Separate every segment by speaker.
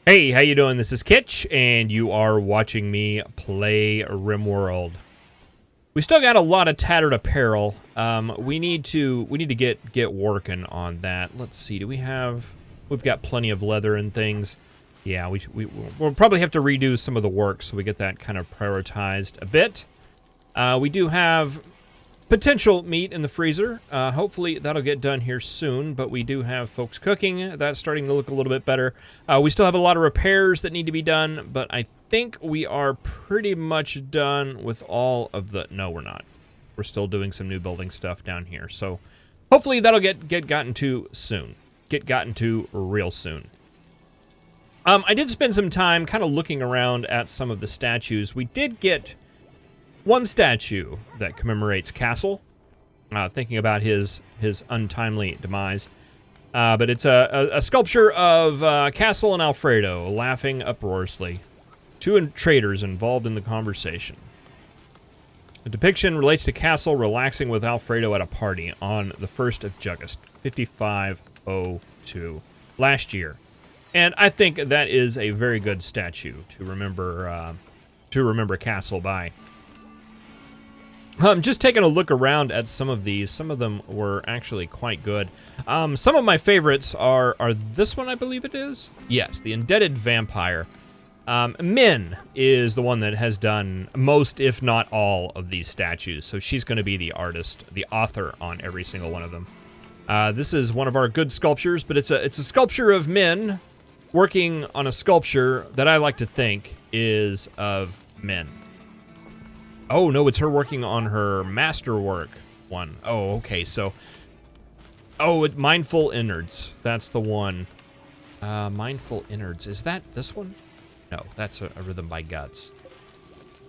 Speaker 1: Hey, how you doing? This is Kitch, and you are watching me play Rimworld. We still got a lot of tattered apparel. We need to get working on that. Let's see. We've got plenty of leather and things. Yeah, we'll probably have to redo some of the work so we get that kind of prioritized a bit. We do have potential meat in the freezer. Hopefully that'll get done here soon, but we do have folks cooking. That's starting to look a little bit better. We still have a lot of repairs that need to be done, but I think we are pretty much done with all of the... No, we're not. We're still doing some new building stuff down here, so hopefully that'll get gotten to soon. Get gotten to real soon. I did spend some time kind of looking around at some of the statues. We did get one statue that commemorates Castle, thinking about his untimely demise. But it's a sculpture of Castle and Alfredo laughing uproariously. Two traders involved in the conversation. The depiction relates to Castle relaxing with Alfredo at a party on the 1st of August, 5502, last year. And I think that is a very good statue to remember Castle by. Just taking a look around at some of these. Some of them were actually quite good. Some of my favorites are this one, I believe it is. Yes, the Indebted Vampire. Min is the one that has done most, if not all, of these statues. So she's going to be the artist, the author on every single one of them. This is one of our good sculptures, but it's a sculpture of Min working on a sculpture that I like to think is of Min. Oh, no, it's her working on her masterwork one. Oh, okay, so... Oh, Mindful Innards. That's the one. Mindful Innards. Is that this one? No, that's a Rhythm by Guts.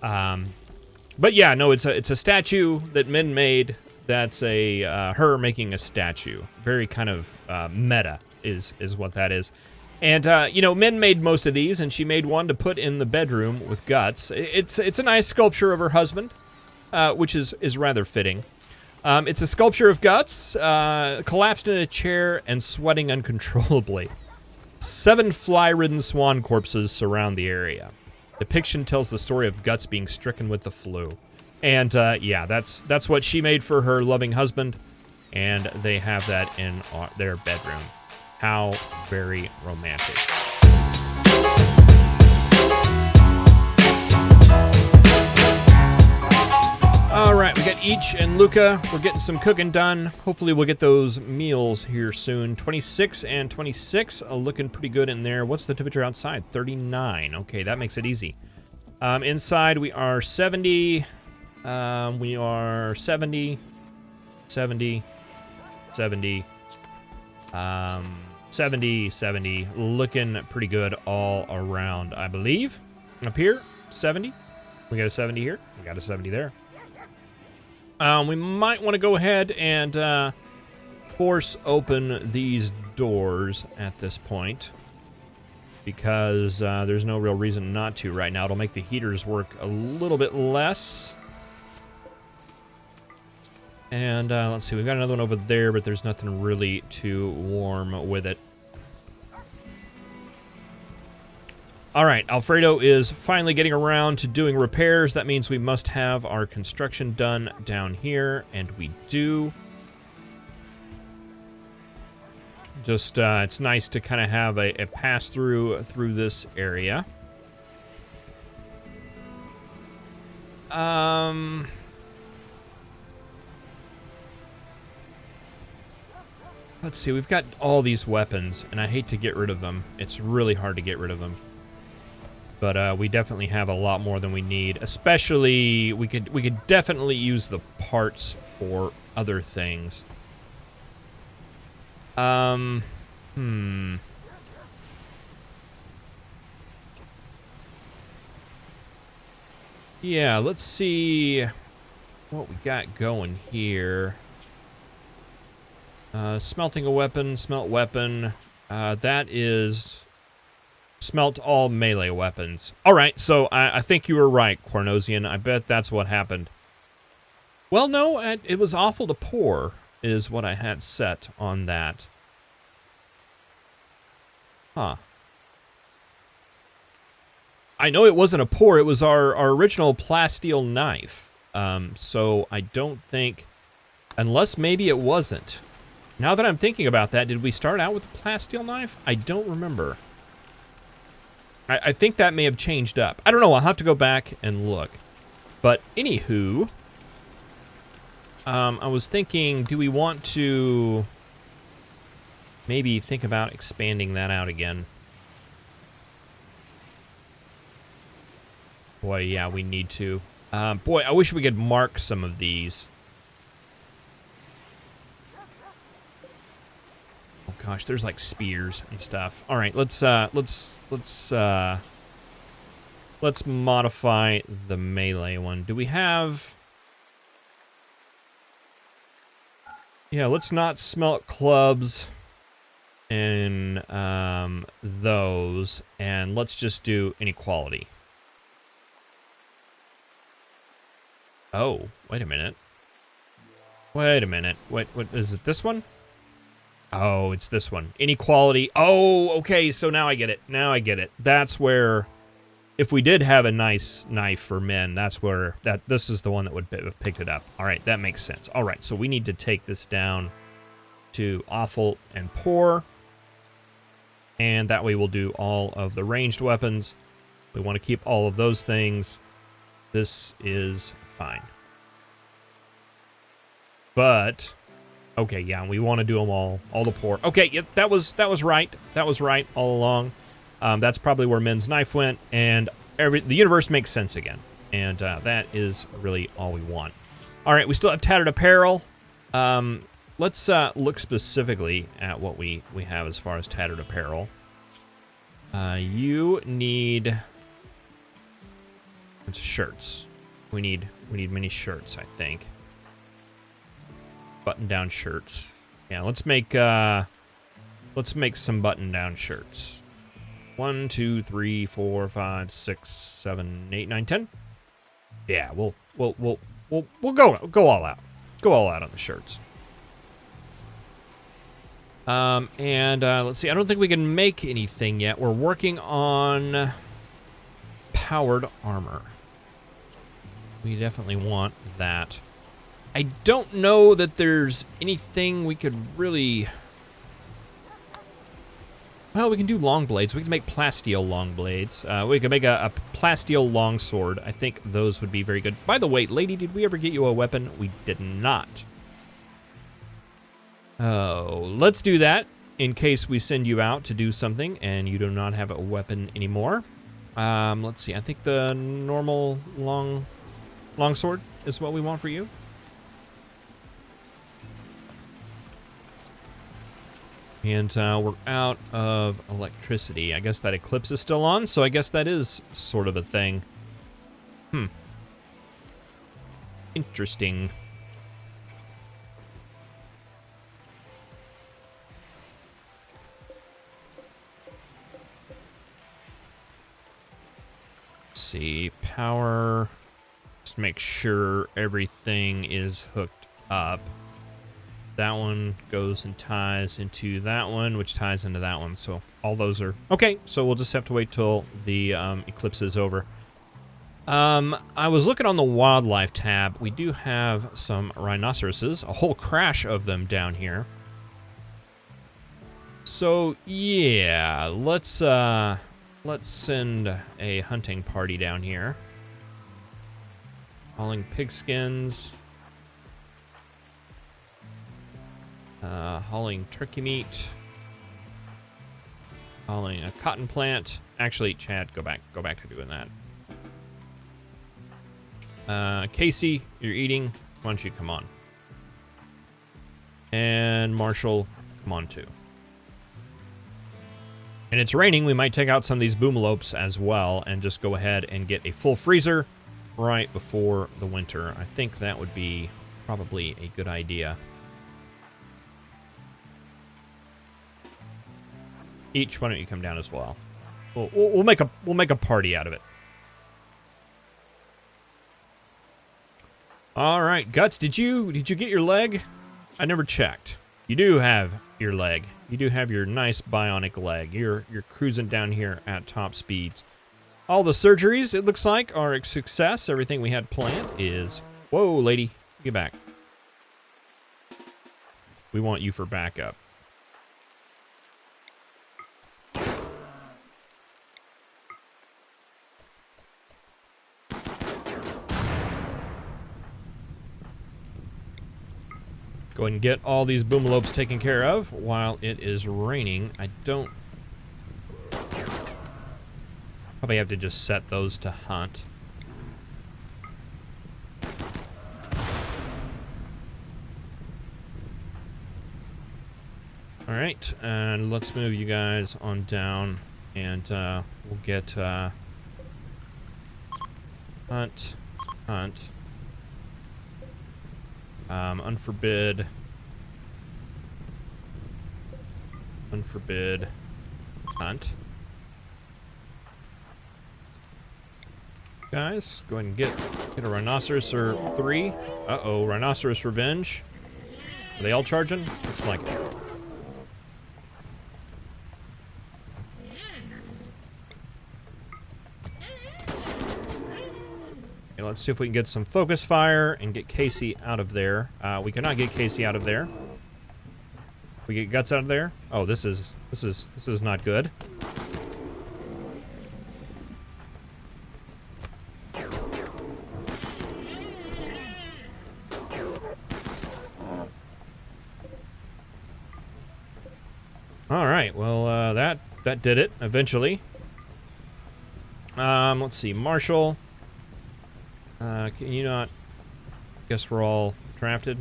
Speaker 1: But yeah, no, it's a statue that Min made. That's her making a statue. Very kind of meta is what that is. And, you know, Min made most of these, and she made one to put in the bedroom with Guts. It's a nice sculpture of her husband, which is rather fitting. It's a sculpture of Guts, collapsed in a chair and sweating uncontrollably. 7 fly-ridden swan corpses surround the area. Depiction tells the story of Guts being stricken with the flu. And, yeah, that's what she made for her loving husband, and they have that in their bedroom. How very romantic. All right, we got Each and Luca. We're getting some cooking done. Hopefully we'll get those meals here soon. 26 and 26 looking pretty good in there. What's the temperature outside? 39. Okay, that makes it easy. Inside we are 70. We are 70. 70. 70. 70, looking pretty good all around, I believe. Up here, 70. We got a 70 here. We got a 70 there. We might want to go ahead and force open these doors at this point, because there's no real reason not to right now. It'll make the heaters work a little bit less. And let's see, we've got another one over there, but there's nothing really too warm with it. All right, Alfredo is finally getting around to doing repairs. That means we must have our construction done down here, and we do. Just, it's nice to kind of have a pass-through through this area. Let's see, we've got all these weapons, and I hate to get rid of them. It's really hard to get rid of them. But we definitely have a lot more than we need. Especially, we could definitely use the parts for other things. Yeah, let's see what we got going here. Smelting a weapon, smelt weapon. That is smelt all melee weapons. All right, so I think you were right, Cornosian. I bet that's what happened. Well, no, it was awful to pour, is what I had set on that. Huh. I know it wasn't a pour. It was our original plasteel knife. So I don't think, unless maybe it wasn't. Now that I'm thinking about that, did we start out with a plasteel knife? I don't remember. I think that may have changed up. I don't know. I'll have to go back and look. But anywho, I was thinking, do we want to maybe think about expanding that out again? Boy, yeah, we need to. Boy, I wish we could mark some of these. Oh gosh, there's like spears and stuff. All right, let's modify the melee one. Do we have? Yeah, let's not smelt clubs and those, and let's just do inequality. Oh, wait a minute. Wait a minute. What is it, this one? Oh, it's this one. Inequality. Oh, okay, so now I get it. Now I get it. That's where, if we did have a nice knife for men, that's where, this is the one that would have picked it up. All right, that makes sense. All right, so we need to take this down to awful and poor. And that way we'll do all of the ranged weapons. We want to keep all of those things. This is fine. But okay, yeah, we want to do them all the poor. Okay, yeah, that was right. That was right all along. That's probably where men's knife went, and the universe makes sense again. And that is really all we want. All right, we still have tattered apparel. Let's look specifically at what we have as far as tattered apparel. You need shirts. We need many shirts, I think. Button-down shirts. Yeah, let's make some button-down shirts. 1, 2, 3, 4, 5, 6, 7, 8, 9, 10. Yeah, we'll go all out. Go all out on the shirts. Let's see. I don't think we can make anything yet. We're working on powered armor. We definitely want that. I don't know that there's anything we could really... Well, we can do long blades. We can make plasteel long blades. We can make a plasteel longsword. I think those would be very good. By the way, lady, did we ever get you a weapon? We did not. Oh, let's do that in case we send you out to do something and you do not have a weapon anymore. Let's see. I think the normal longsword is what we want for you. And we're out of electricity. I guess that eclipse is still on, so I guess that is sort of a thing. Interesting. Let's see, power. Just make sure everything is hooked up. That one goes and ties into that one, which ties into that one. So all those are okay. So we'll just have to wait till the eclipse is over. I was looking on the wildlife tab. We do have some rhinoceroses, a whole crash of them down here. So yeah, let's send a hunting party down here. Hauling pigskins. Hauling turkey meat. Hauling a cotton plant. Actually, Chad, go back to doing that. Casey, you're eating. Why don't you come on? And Marshall, come on too. And it's raining. We might take out some of these boomalopes as well and just go ahead and get a full freezer right before the winter. I think that would be probably a good idea. Each, why don't you come down as well? We'll make a party out of it. All right, Guts, did you get your leg? I never checked. You do have your leg. You do have your nice bionic leg. You're cruising down here at top speeds. All the surgeries, it looks like, are a success. Everything we had planned is... Whoa, lady. Get back. We want you for backup. Go ahead and get all these boomalopes taken care of while it is raining. I don't... Probably have to just set those to hunt. All right, and let's move you guys on down, and we'll get hunt, unforbid, hunt. Guys, go ahead and get a rhinoceros or 3. Uh-oh, rhinoceros revenge. Are they all charging? Looks like it. Okay, let's see if we can get some focus fire and get Casey out of there. We cannot get Casey out of there. We get Guts out of there. Oh, this is not good. All right, well, that did it eventually. Let's see, Marshall. Can you not? Guess we're all drafted.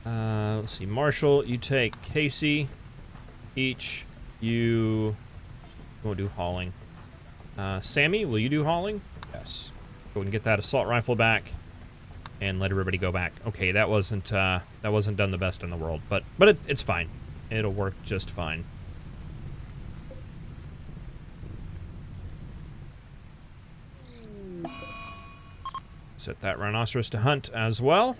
Speaker 1: Let's see, Marshall, you take Casey. Each, you won't do hauling. Sammy, will you do hauling? Yes. Go and get that assault rifle back, and let everybody go back. Okay, that wasn't done the best in the world, but it's fine. It'll work just fine. Set that rhinoceros to hunt as well.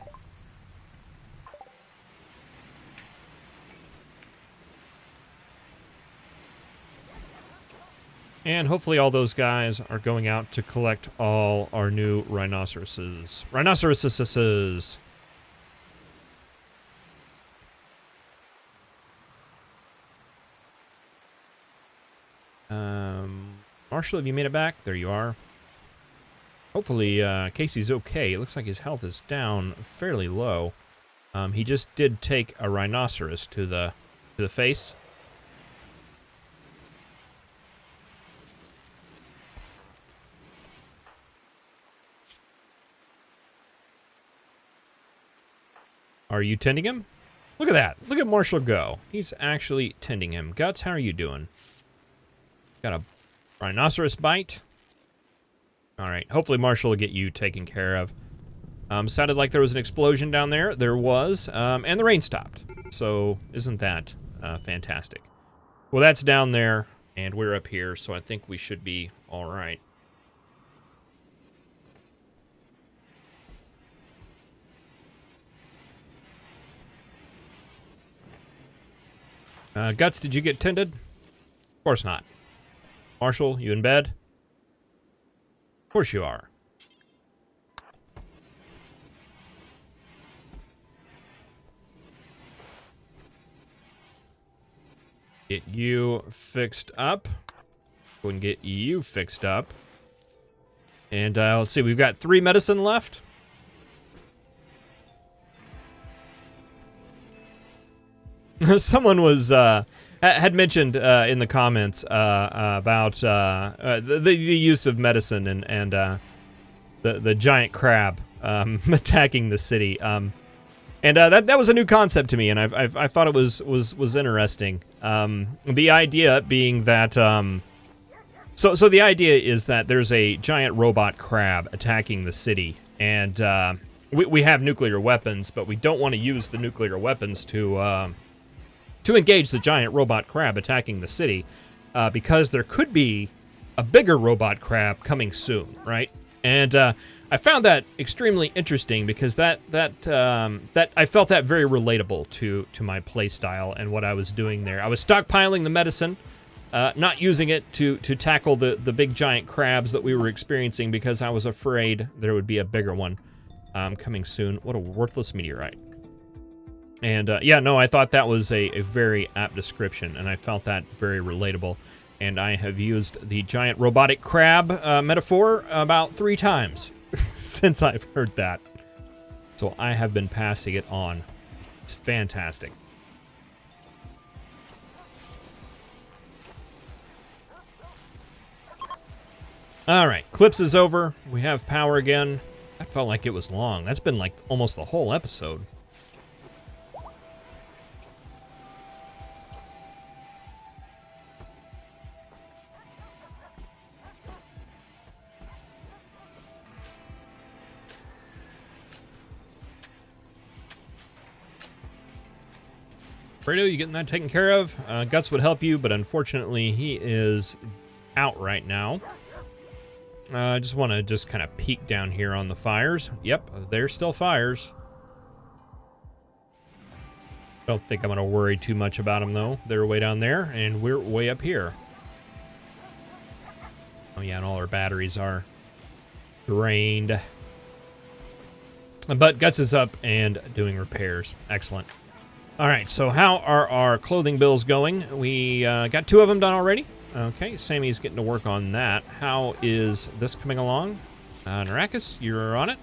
Speaker 1: And hopefully all those guys are going out to collect all our new rhinoceroses. Rhinoceroses. Marshall, have you made it back? There you are. Hopefully, Casey's okay. It looks like his health is down fairly low. He just did take a rhinoceros to the face. Are you tending him? Look at that. Look at Marshall go. He's actually tending him. Guts, how are you doing? Got a rhinoceros bite. All right. Hopefully Marshall will get you taken care of. Sounded like there was an explosion down there. There was. And the rain stopped. So isn't that fantastic? Well, that's down there, and we're up here, so I think we should be all right. Guts, did you get tended? Of course not. Marshall, you in bed? Of course you are. Get you fixed up. Go and get you fixed up. And let's see, we've got 3 medicine left. Someone was had mentioned in the comments about the use of medicine and the giant crab attacking the city. And that was a new concept to me, and I thought it was interesting. The idea being that so the idea is that there's a giant robot crab attacking the city, and we have nuclear weapons, but we don't want to use the nuclear weapons to engage the giant robot crab attacking the city, because there could be a bigger robot crab coming soon, right? And I found that extremely interesting because that I felt that very relatable to my play style and what I was doing there. I was stockpiling the medicine not using it to tackle the big giant crabs that we were experiencing because I was afraid there would be a bigger one coming soon. What a worthless meteorite. And yeah, no, I thought that was a very apt description, and I felt that very relatable. And I have used the giant robotic crab metaphor about 3 times since I've heard that. So I have been passing it on. It's fantastic. All right, Clips is over. We have power again. That felt like it was long. That's been like almost the whole episode. Fredo, you getting that taken care of? Guts would help you, but unfortunately he is out right now. I just want to kind of peek down here on the fires. Yep, there's still fires. Don't think I'm going to worry too much about them, though. They're way down there, and we're way up here. Oh, yeah, and all our batteries are drained. But Guts is up and doing repairs. Excellent. All right, so how are our clothing bills going? We got 2 of them done already. Okay, Sammy's getting to work on that. How is this coming along? Narakis, you're on it.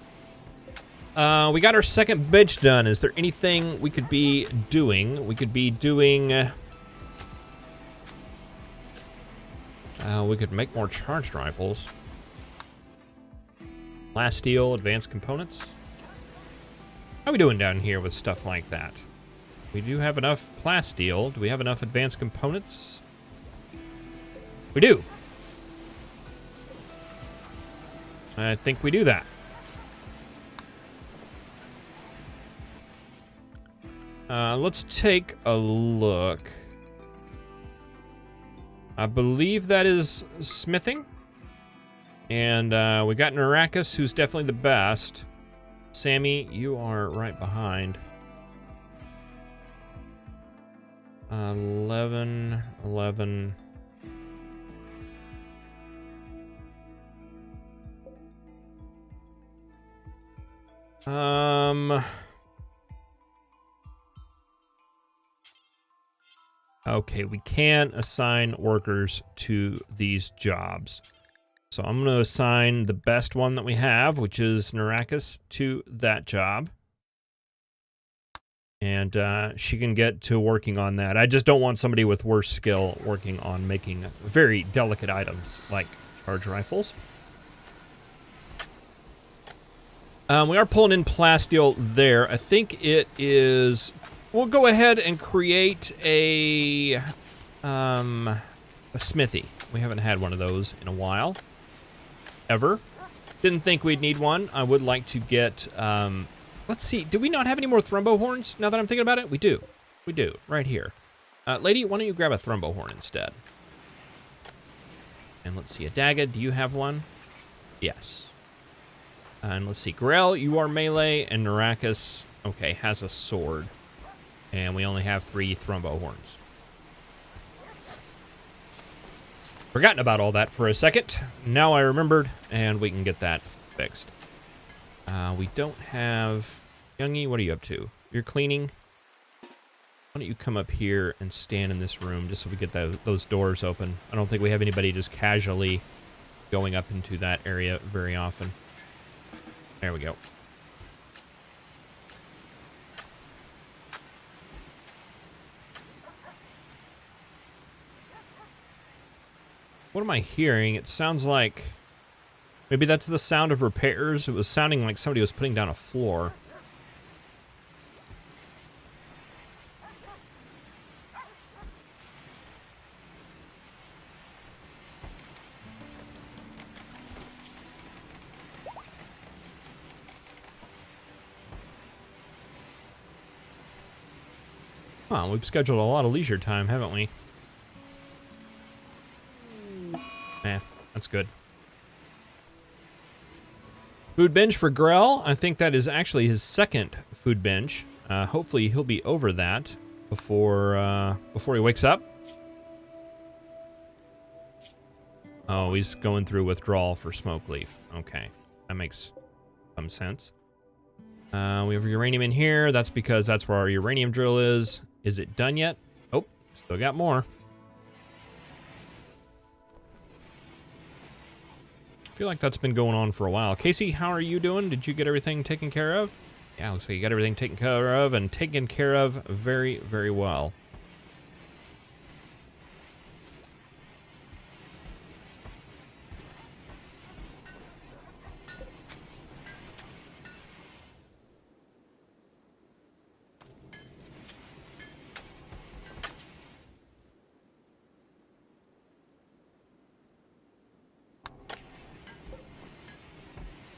Speaker 1: We got our second bench done. Is there anything we could be doing? We could be doing... we could make more charged rifles. Last steel, advanced components. How are we doing down here with stuff like that? We do have enough plasteel. Do we have enough advanced components? We do. I think we do that. Let's take a look. I believe that is smithing. And we got Narakis, who's definitely the best. Sammy, you are right behind. 11. Okay, we can assign workers to these jobs. So I'm going to assign the best one that we have, which is Narakis, to that job. And she can get to working on that. I just don't want somebody with worse skill working on making very delicate items like charge rifles. We are pulling in plasteel there. I think it is... We'll go ahead and create a smithy. We haven't had one of those in a while. Ever. Didn't think we'd need one. I would like to get... let's see. Do we not have any more thrombo horns now that I'm thinking about it? We do. We do. Right here. Lady, why don't you grab a thrombo horn instead? And let's see. Adaga, do you have one? Yes. And let's see. Grell, you are melee. And Narakis, okay, has a sword. And we only have 3 thrombo horns. Forgotten about all that for a second. Now I remembered, and we can get that fixed. We don't have... Youngie, what are you up to? You're cleaning? Why don't you come up here and stand in this room just so we get those doors open. I don't think we have anybody just casually going up into that area very often. There we go. What am I hearing? It sounds like... Maybe that's the sound of repairs. It was sounding like somebody was putting down a floor. Huh, we've scheduled a lot of leisure time, haven't we? Yeah, that's good. Food bench for Grell. I think that is actually his second food bench. Hopefully he'll be over that before he wakes up. Oh, he's going through withdrawal for smoke leaf. Okay, that makes some sense. We have uranium in here. That's because that's where our uranium drill is. Is it done yet? Oh, still got more. I feel like that's been going on for a while. Casey, how are you doing? Did you get everything taken care of? Yeah, looks like you got everything taken care of, and taken care of very, very well.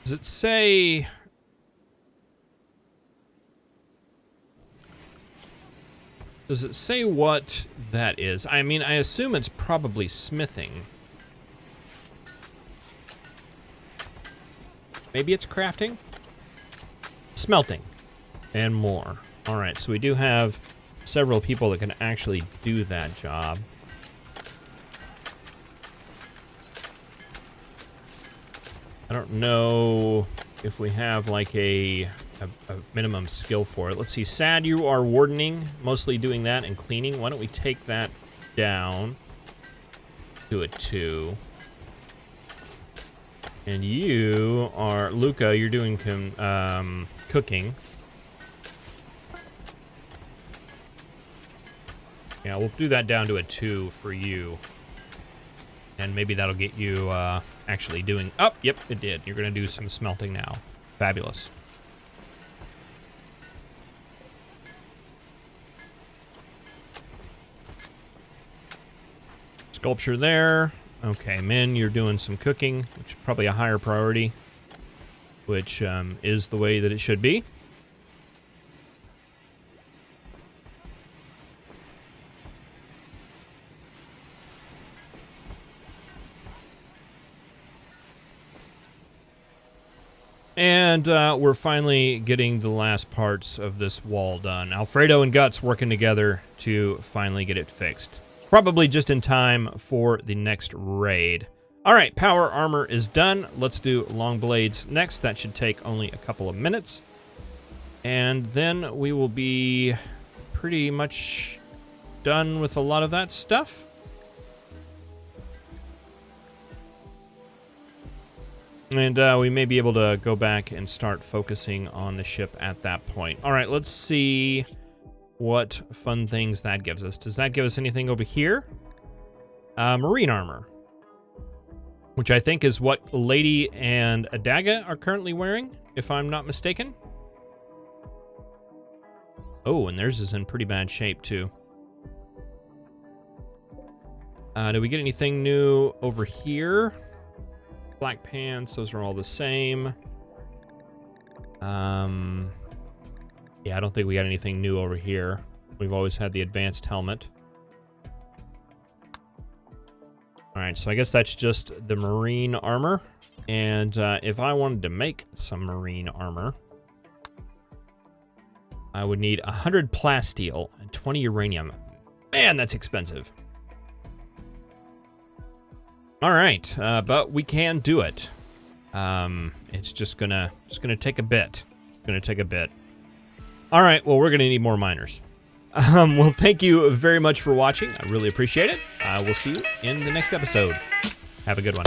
Speaker 1: Does it say... Does it say what that is? I mean, I assume it's probably smithing. Maybe it's crafting? Smelting. And more. Alright, so we do have several people that can actually do that job. I don't know if we have like a minimum skill for it. Let's see, Sad, you are wardening, mostly doing that and cleaning. Why don't we take that down to a 2. And you are, Luca, you're doing cooking. Yeah, we'll do that down to a 2 for you. And maybe that'll get you actually doing... Oh, yep, it did. You're going to do some smelting now. Fabulous. Sculpture there. Okay, Min, you're doing some cooking, which is probably a higher priority, which is the way that it should be. And we're finally getting the last parts of this wall done. Alfredo and Guts working together to finally get it fixed. Probably just in time for the next raid. All right, power armor is done. Let's do long blades next. That should take only a couple of minutes. And then we will be pretty much done with a lot of that stuff. And we may be able to go back and start focusing on the ship at that point. All right, let's see what fun things that gives us. Does that give us anything over here? Marine armor, which I think is what Lady and Adaga are currently wearing, if I'm not mistaken. Oh, and theirs is in pretty bad shape, too. Did we get anything new over here? Black pants, those are all the same. Yeah, I don't think we got anything new over here. We've always had the advanced helmet. All right, so I guess that's just the marine armor. And if I wanted to make some marine armor, I would need 100 plasteel and 20 uranium. Man, that's expensive. All right, but we can do it. It's just gonna take a bit. It's gonna take a bit. All right, well, we're gonna need more miners. Well, thank you very much for watching. I really appreciate it. We'll see you in the next episode. Have a good one.